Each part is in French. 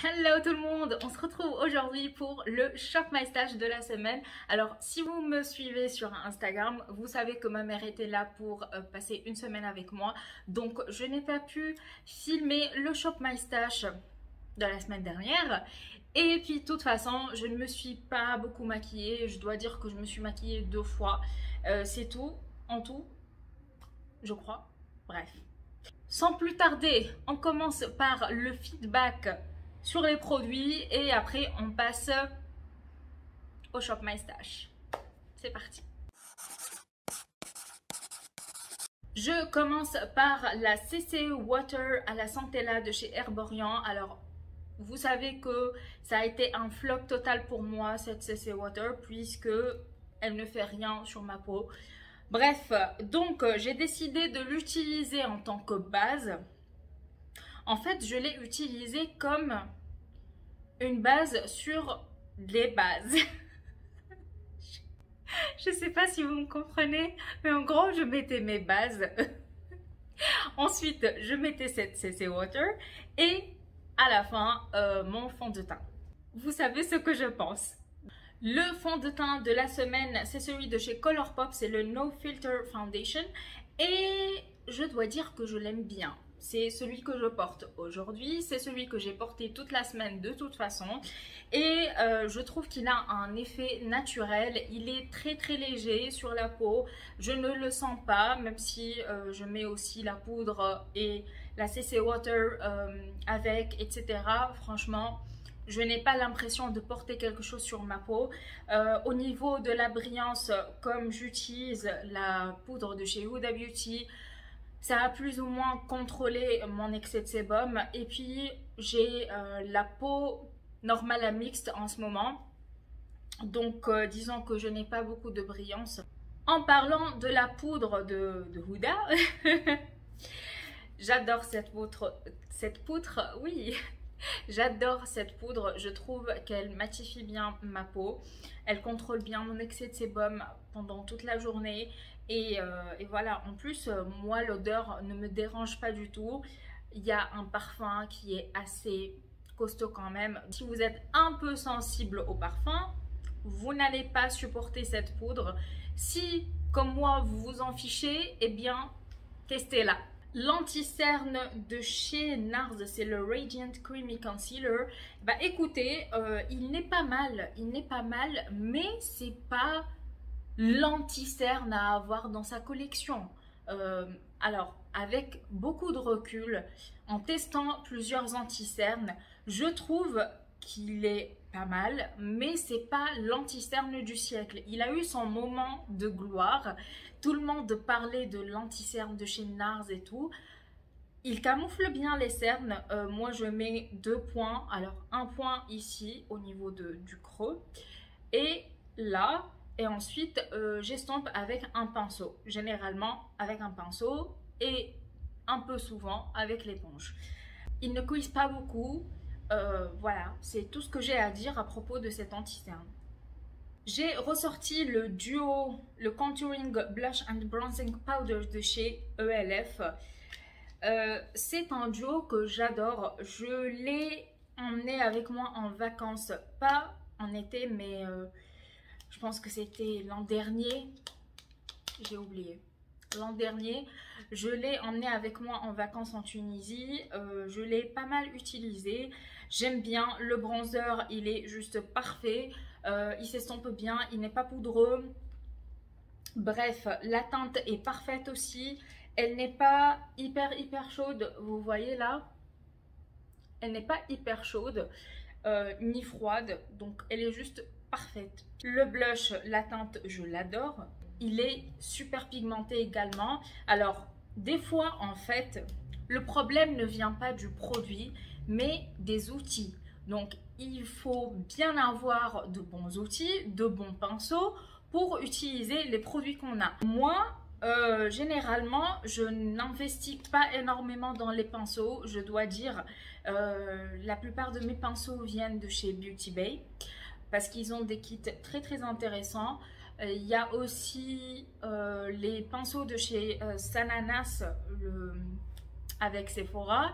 Hello tout le monde, on se retrouve aujourd'hui pour le Shop My Stash de la semaine. Alors si vous me suivez sur Instagram, vous savez que ma mère était là pour passer une semaine avec moi. Donc je n'ai pas pu filmer le Shop My Stash de la semaine dernière. Et puis de toute façon, je ne me suis pas beaucoup maquillée. Je dois dire que je me suis maquillée 2 fois. C'est tout, en tout, je crois. Bref. Sans plus tarder, on commence par le feedback sur les produits et après on passe au Shop My Stash. C'est parti. Je commence par la CC Water à la Centella de chez Herborian. Alors, vous savez que ça a été un flop total pour moi cette CC Water puisque elle ne fait rien sur ma peau. Bref, donc j'ai décidé de l'utiliser en tant que base. En fait, je l'ai utilisée comme une base sur les bases. Je sais pas si vous me comprenez, mais en gros, je mettais mes bases. Ensuite, je mettais cette CC Water et à la fin, mon fond de teint. Vous savez ce que je pense. Le fond de teint de la semaine, c'est celui de chez Colourpop, c'est le No Filter Foundation et je dois dire que je l'aime bien. C'est celui que je porte aujourd'hui, c'est celui que j'ai porté toute la semaine de toute façon et je trouve qu'il a un effet naturel, il est très léger sur la peau, je ne le sens pas même si je mets aussi la poudre et la CC Water avec etc. Franchement, je n'ai pas l'impression de porter quelque chose sur ma peau. Au niveau de la brillance, comme j'utilise la poudre de chez Huda Beauty, ça a plus ou moins contrôlé mon excès de sébum. Et puis, j'ai la peau normale à mixte en ce moment. Donc, disons que je n'ai pas beaucoup de brillance. En parlant de la poudre de Huda, j'adore cette poutre, oui. J'adore cette poudre, je trouve qu'elle matifie bien ma peau, elle contrôle bien mon excès de sébum pendant toute la journée et voilà, en plus moi l'odeur ne me dérange pas du tout, il y a un parfum qui est assez costaud quand même. Si vous êtes un peu sensible au parfum, vous n'allez pas supporter cette poudre. Si comme moi vous vous en fichez, eh bien testez-la. L'anti-cerne de chez NARS, c'est le Radiant Creamy Concealer. Bah écoutez, il n'est pas mal, mais c'est pas l'anti-cerne à avoir dans sa collection. Alors, avec beaucoup de recul, en testant plusieurs anti-cernes, je trouve qu'il est pas mal, mais c'est pas l'anti-cerne du siècle. Il a eu son moment de gloire. Tout le monde parlait de l'anti-cerne de chez NARS et tout. Il camoufle bien les cernes. Moi, je mets 2 points. Alors, un point ici, au niveau du creux. Et là, et ensuite, j'estompe avec un pinceau. Généralement, avec un pinceau et un peu souvent avec l'éponge. Il ne coulisse pas beaucoup. Voilà, c'est tout ce que j'ai à dire à propos de cet anti-cerne. J'ai ressorti le duo, le Contouring Blush and Bronzing Powder de chez ELF. C'est un duo que j'adore. Je l'ai emmené avec moi en vacances, pas en été, mais je pense que c'était l'an dernier. J'ai oublié. L'an dernier, je l'ai emmené avec moi en vacances en Tunisie. Je l'ai pas mal utilisé. J'aime bien le bronzer, il est juste parfait. Il s'estompe bien, il n'est pas poudreux. Bref, la teinte est parfaite aussi. Elle n'est pas hyper chaude, vous voyez là. Elle n'est pas hyper chaude ni froide, donc elle est juste parfaite. Le blush, la teinte, je l'adore. Il est super pigmenté également. Alors, des fois, en fait, le problème ne vient pas du produit, mais des outils. Donc, il faut bien avoir de bons outils, de bons pinceaux pour utiliser les produits qu'on a. Moi, généralement, je n'investis pas énormément dans les pinceaux. Je dois dire, la plupart de mes pinceaux viennent de chez Beauty Bay parce qu'ils ont des kits très intéressants. Il y a aussi les pinceaux de chez Sananas avec Sephora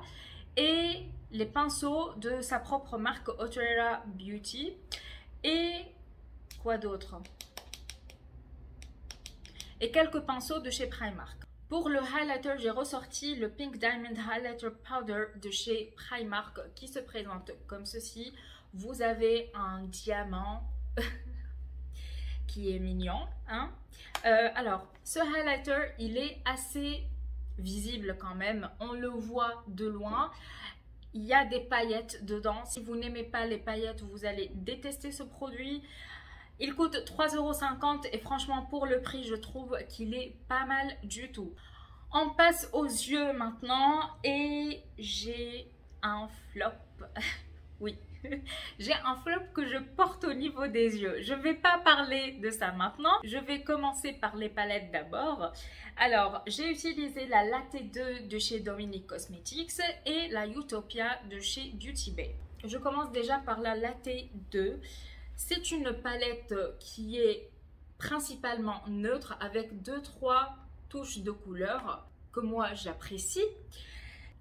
et les pinceaux de sa propre marque Ultra Beauty. Et quoi d'autre? Et quelques pinceaux de chez Primark. Pour le highlighter, j'ai ressorti le Pink Diamond Highlighter Powder de chez Primark qui se présente comme ceci. Vous avez un diamant qui est mignon, hein? Alors, ce highlighter, il est assez visible quand même. On le voit de loin. Il y a des paillettes dedans. Si vous n'aimez pas les paillettes, vous allez détester ce produit. Il coûte 3,50 € et franchement, pour le prix, je trouve qu'il est pas mal du tout. On passe aux yeux maintenant et j'ai un flop. Oui, j'ai un flop que je porte au niveau des yeux. Je ne vais pas parler de ça maintenant. Je vais commencer par les palettes d'abord. Alors, j'ai utilisé la Latte 2 de chez Dominique Cosmetics et la Utopia de chez Beauty Bay. Je commence déjà par la Latte 2. C'est une palette qui est principalement neutre avec 2-3 touches de couleur que moi j'apprécie.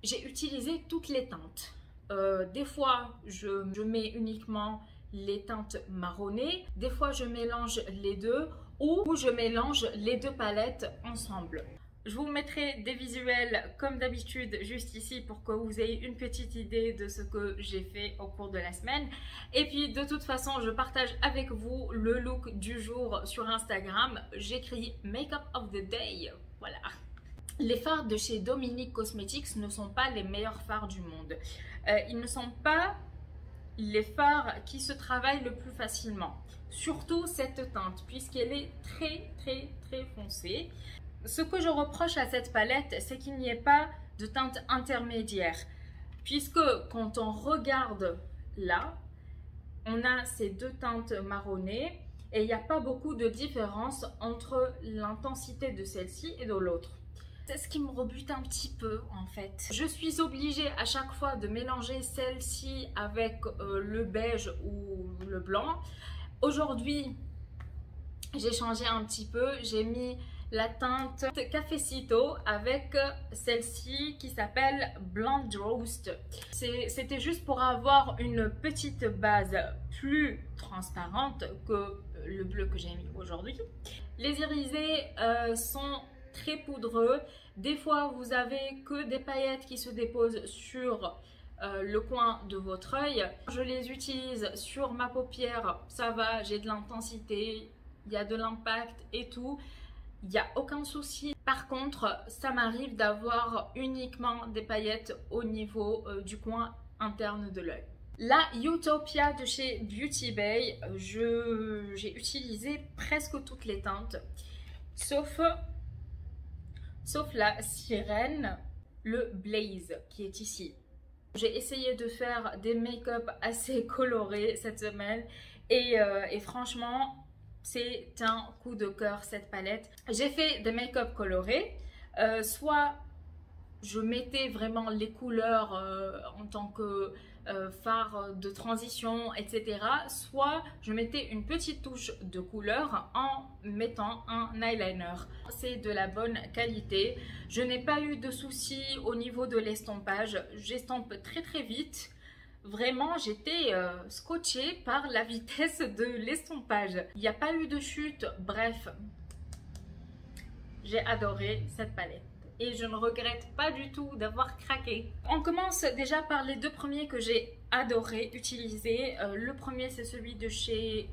J'ai utilisé toutes les teintes. Des fois, je mets uniquement les teintes marronnées. Des fois, je mélange les deux ou je mélange les deux palettes ensemble. Je vous mettrai des visuels comme d'habitude juste ici pour que vous ayez une petite idée de ce que j'ai fait au cours de la semaine. Et puis de toute façon, je partage avec vous le look du jour sur Instagram. J'écris Makeup of the Day. Voilà. Les fards de chez Dominique Cosmetics ne sont pas les meilleurs fards du monde. Ils ne sont pas les fards qui se travaillent le plus facilement. Surtout cette teinte puisqu'elle est très foncée. Ce que je reproche à cette palette, c'est qu'il n'y ait pas de teinte intermédiaire. Puisque quand on regarde là, on a ces deux teintes marronnées et il n'y a pas beaucoup de différence entre l'intensité de celle-ci et de l'autre. C'est ce qui me rebute un petit peu en fait. Je suis obligée à chaque fois de mélanger celle-ci avec le beige ou le blanc. Aujourd'hui, j'ai changé un petit peu. J'ai mis la teinte Cafecito avec celle-ci qui s'appelle Blonde Roast. C'était juste pour avoir une petite base plus transparente que le bleu que j'ai mis aujourd'hui. Les irisés sont très poudreux. Des fois, vous avez que des paillettes qui se déposent sur le coin de votre œil. Je les utilise sur ma paupière, ça va, j'ai de l'intensité, il y a de l'impact et tout. Il n'y a aucun souci. Par contre, ça m'arrive d'avoir uniquement des paillettes au niveau du coin interne de l'œil. La Utopia de chez Beauty Bay, j'ai utilisé presque toutes les teintes, sauf la sirène, le Blaze qui est ici. J'ai essayé de faire des make-up assez colorés cette semaine et franchement, c'est un coup de cœur cette palette. J'ai fait des make-up colorés, soit je mettais vraiment les couleurs en tant que fard de transition, etc. Soit je mettais une petite touche de couleur en mettant un eyeliner. C'est de la bonne qualité. Je n'ai pas eu de soucis au niveau de l'estompage. J'estompe très vite. Vraiment, j'étais scotchée par la vitesse de l'estompage. Il n'y a pas eu de chute. Bref, j'ai adoré cette palette. Et je ne regrette pas du tout d'avoir craqué. On commence déjà par les deux premiers que j'ai adoré utiliser. Le premier, c'est celui de chez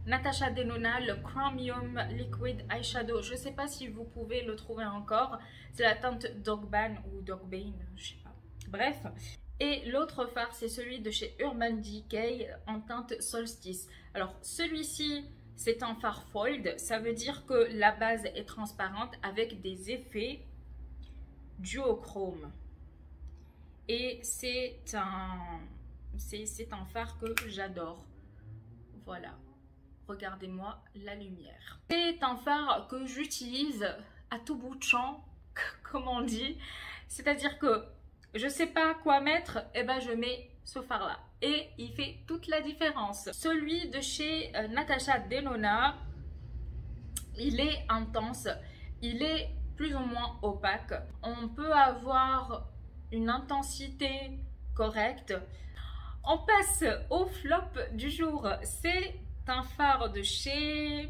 Natasha Denona, le Chromium Liquid Eyeshadow. Je ne sais pas si vous pouvez le trouver encore. C'est la teinte Dogban ou Dogbane, je ne sais pas. Bref. Et l'autre fard, c'est celui de chez Urban Decay en teinte Solstice. Alors, celui-ci, c'est un fard foiled. Ça veut dire que la base est transparente avec des effets duochrome. Et c'est un fard que j'adore. Voilà. Regardez-moi la lumière. C'est un fard que j'utilise à tout bout de champ, comme on dit. C'est-à-dire que je sais pas quoi mettre, et ben je mets ce fard là et il fait toute la différence. Celui de chez Natasha Denona, il est intense, il est plus ou moins opaque. On peut avoir une intensité correct. On passe au flop du jour. C'est un fard de chez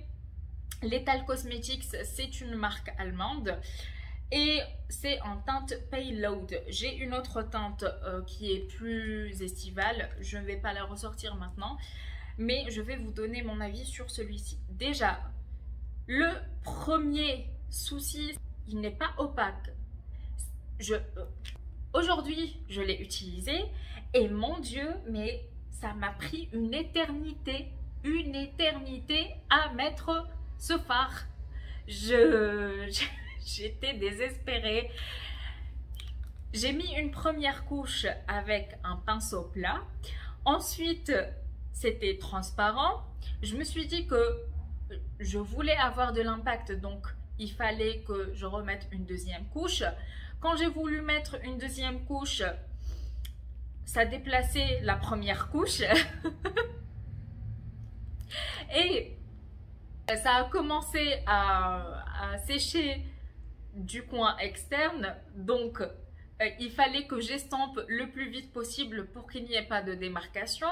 Lethal Cosmetics. C'est une marque allemande. Et c'est en teinte Payload. J'ai une autre teinte qui est plus estivale. Je ne vais pas la ressortir maintenant. Mais je vais vous donner mon avis sur celui-ci. Déjà, le premier souci, il n'est pas opaque. Aujourd'hui, je l'ai utilisé et mon Dieu, mais ça m'a pris une éternité à mettre ce fard. J'étais désespérée. J'ai mis une première couche avec un pinceau plat. Ensuite, c'était transparent. Je me suis dit que je voulais avoir de l'impact, donc il fallait que je remette une deuxième couche. Quand j'ai voulu mettre une deuxième couche, ça déplaçait la première couche. Et ça a commencé à sécher du coin externe. Donc, il fallait que j'estompe le plus vite possible pour qu'il n'y ait pas de démarcation.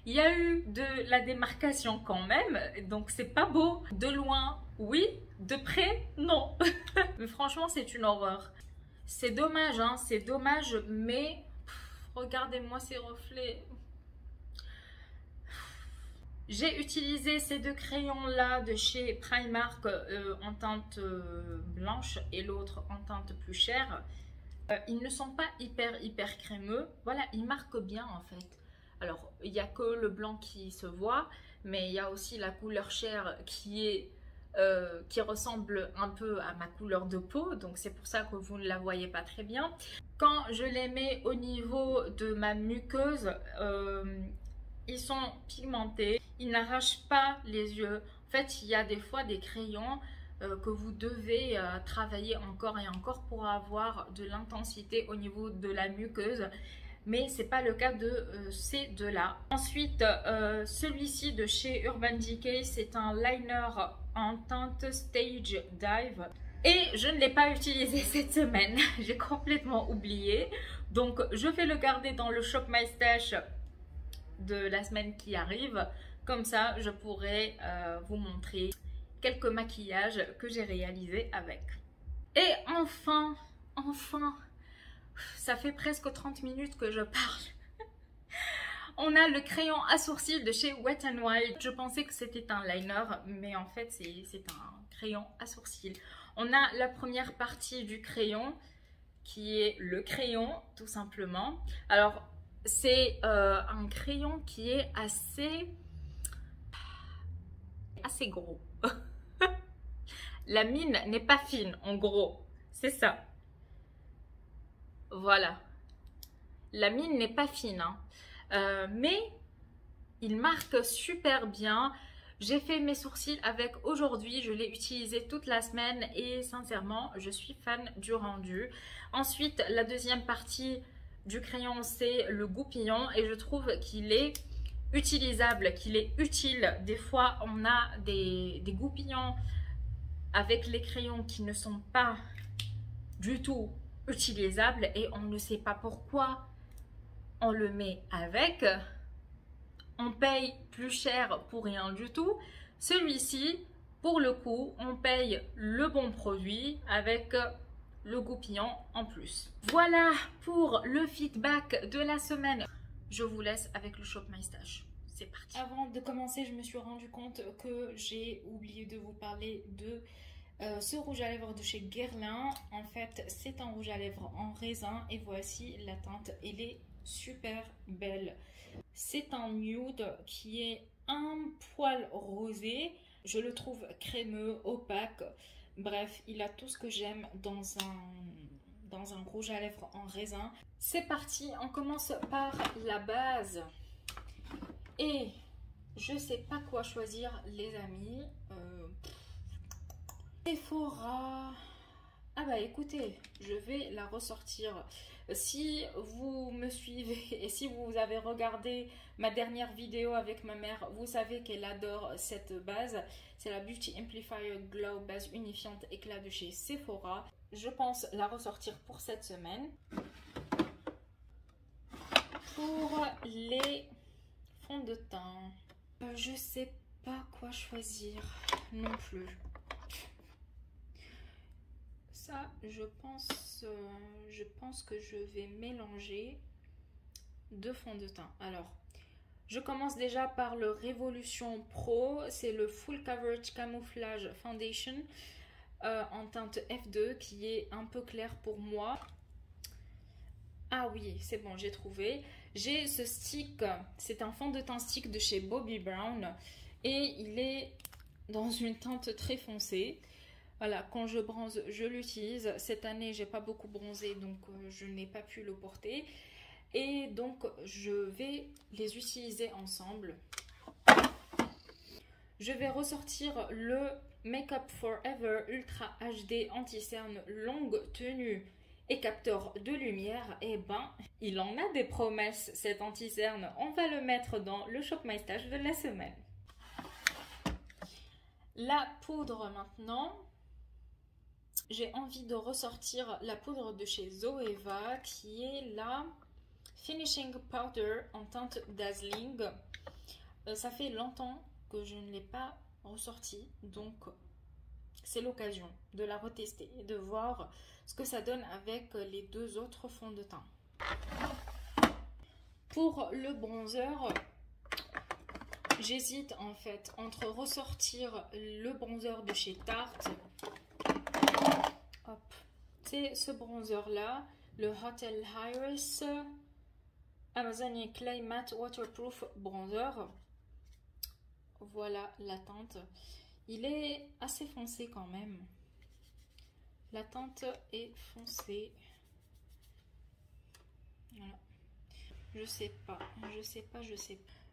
Il y a eu de la démarcation quand même, donc c'est pas beau. De loin, oui. De près, non. Mais franchement, c'est une horreur. C'est dommage, hein, c'est dommage, mais regardez-moi ces reflets. J'ai utilisé ces deux crayons-là de chez Primark en teinte blanche et l'autre en teinte plus chère. Ils ne sont pas hyper crémeux. Voilà, ils marquent bien en fait. Alors, il n'y a que le blanc qui se voit, mais il y a aussi la couleur chair qui ressemble un peu à ma couleur de peau. Donc, c'est pour ça que vous ne la voyez pas très bien. Quand je les mets au niveau de ma muqueuse, ils sont pigmentés. Ils n'arrachent pas les yeux. En fait, il y a des fois des crayons que vous devez travailler encore et encore pour avoir de l'intensité au niveau de la muqueuse. Mais ce n'est pas le cas de ces deux-là. Ensuite, celui-ci de chez Urban Decay, c'est un liner en teinte Stage Dive. Et je ne l'ai pas utilisé cette semaine. J'ai complètement oublié. Donc, je vais le garder dans le Shop My Stash de la semaine qui arrive. Comme ça, je pourrai vous montrer quelques maquillages que j'ai réalisés avec. Et enfin, ça fait presque 30 minutes que je parle. On a le crayon à sourcils de chez Wet n Wild. Je pensais que c'était un liner, mais en fait, c'est un crayon à sourcils. On a la première partie du crayon, qui est le crayon, tout simplement. Alors, c'est un crayon qui est assez gros. La mine n'est pas fine, en gros. C'est ça. Voilà. La mine n'est pas fine, hein. Mais il marque super bien. J'ai fait mes sourcils avec aujourd'hui. Je l'ai utilisé toute la semaine et sincèrement, je suis fan du rendu. Ensuite, la deuxième partie du crayon, c'est le goupillon et je trouve qu'il est utilisable, qu'il est utile. Des fois, on a des goupillons avec les crayons qui ne sont pas du tout utilisables et on ne sait pas pourquoi on le met avec. On paye plus cher pour rien du tout. Celui-ci, pour le coup, on paye le bon produit avec le goupillon en plus. Voilà pour le feedback de la semaine. Je vous laisse avec le Shop My Stash. C'est parti. Avant de commencer, je me suis rendu compte que j'ai oublié de vous parler de ce rouge à lèvres de chez Guerlain. En fait, c'est un rouge à lèvres en raisin et voici la teinte. Elle est super belle. C'est un nude qui est un poil rosé. Je le trouve crémeux, opaque. Bref, il a tout ce que j'aime dans un rouge à lèvres en raisin. C'est parti, on commence par la base. Et je sais pas quoi choisir, les amis. Sephora. Ah bah écoutez, je vais la ressortir. Si vous me suivez et si vous avez regardé ma dernière vidéo avec ma mère, vous savez qu'elle adore cette base. C'est la Beauty Amplifier Glow base unifiante éclat de chez Sephora. Je pense la ressortir pour cette semaine. Pour les fonds de teint, je sais pas quoi choisir non plus. Ça, je pense que je vais mélanger deux fonds de teint. Alors, je commence déjà par le Révolution Pro. C'est le Full Coverage Camouflage Foundation en teinte F2 qui est un peu clair pour moi. Ah oui, c'est bon, j'ai trouvé. J'ai ce stick, c'est un fond de teint stick de chez Bobbi Brown et il est dans une teinte très foncée. Voilà, quand je bronze, je l'utilise. Cette année, j'ai pas beaucoup bronzé, donc je n'ai pas pu le porter. Et donc, je vais les utiliser ensemble. Je vais ressortir le Make Up Forever Ultra HD Anti-Cerne longue tenue et capteur de lumière. Et ben, il en a des promesses, cet anti-cerne. On va le mettre dans le Shop My Stash de la semaine. La poudre maintenant. J'ai envie de ressortir la poudre de chez Zoeva qui est la Finishing Powder en teinte Dazzling. Ça fait longtemps que je ne l'ai pas ressortie, donc c'est l'occasion de la retester et de voir ce que ça donne avec les deux autres fonds de teint. Pour le bronzer, j'hésite en fait entre ressortir le bronzer de chez Tarte. Hop, c'est ce bronzer là, le Hotel Iris Amazonian Clay Matte Waterproof Bronzer. Voilà la teinte. Il est assez foncé quand même. La teinte est foncée. Voilà. Je sais pas.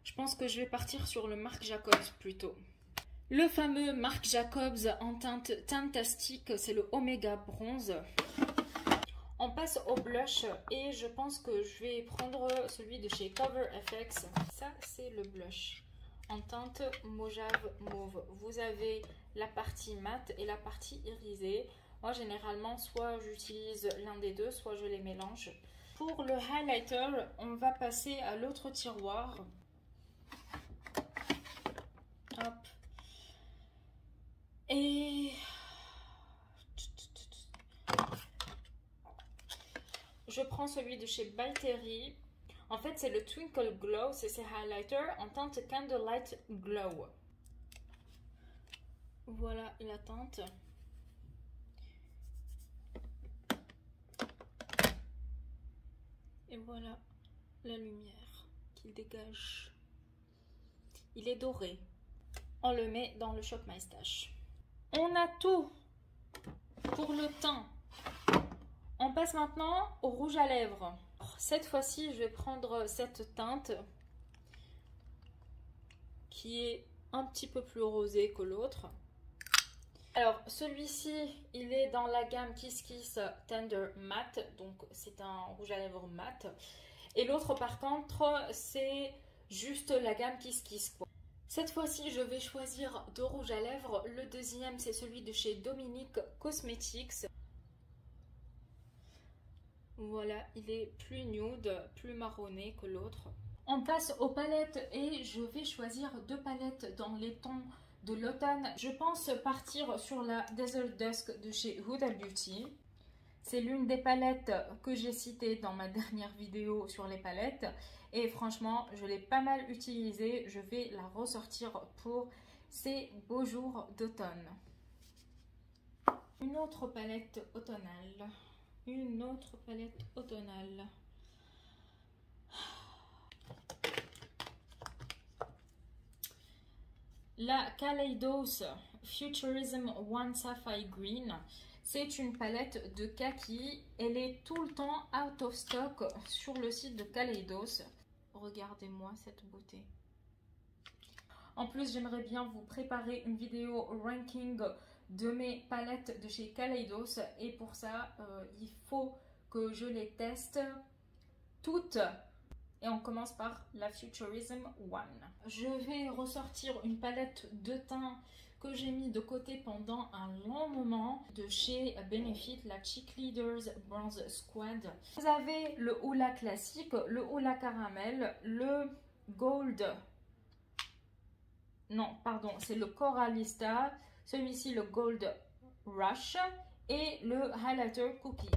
Je pense que je vais partir sur le Marc Jacobs plutôt. Le fameux Marc Jacobs en teinte Tintastique, c'est le Omega Bronze. On passe au blush et je pense que je vais prendre celui de chez Cover FX. Ça, c'est le blush en teinte Mojave Mauve. Vous avez la partie mat et la partie irisée. Moi, généralement, soit j'utilise l'un des deux, soit je les mélange. Pour le highlighter, on va passer à l'autre tiroir. Hop. Et je prends celui de chez By Terry. En fait, c'est le Twinkle Glow, c'est ces highlighters en teinte Candlelight Glow. Voilà la teinte. Et voilà la lumière qu'il dégage. Il est doré. On le met dans le Shop My Stash. On a tout pour le teint. On passe maintenant au rouge à lèvres. Cette fois-ci, je vais prendre cette teinte qui est un petit peu plus rosée que l'autre. Alors, celui-ci, il est dans la gamme Kiss Kiss Tender Matte. Donc, c'est un rouge à lèvres mat. Et l'autre, par contre, c'est juste la gamme Kiss Kiss. Cette fois-ci, je vais choisir deux rouges à lèvres. Le deuxième, c'est celui de chez Dominique Cosmetics. Voilà, il est plus nude, plus marronné que l'autre. On passe aux palettes et je vais choisir deux palettes dans les tons de l'automne. Je pense partir sur la Desert Dusk de chez Huda Beauty. C'est l'une des palettes que j'ai citées dans ma dernière vidéo sur les palettes. Et franchement, je l'ai pas mal utilisée. Je vais la ressortir pour ces beaux jours d'automne. Une autre palette automnale. La Kaleidos Futurism One Sapphire Green. C'est une palette de kaki. Elle est tout le temps out of stock sur le site de Kaleidos. Regardez-moi cette beauté. En plus, j'aimerais bien vous préparer une vidéo ranking de mes palettes de chez Kaleidos. Et pour ça, il faut que je les teste toutes Et on commence par la Futurism One. Je vais ressortir une palette de teint que j'ai mis de côté pendant un long moment de chez Benefit, la Cheek Leaders Bronze Squad. Vous avez le Hoola classique, le Hoola caramel, le Gold... Non, pardon, c'est le Coralista, celui-ci le Gold Rush et le Highlighter Cookie.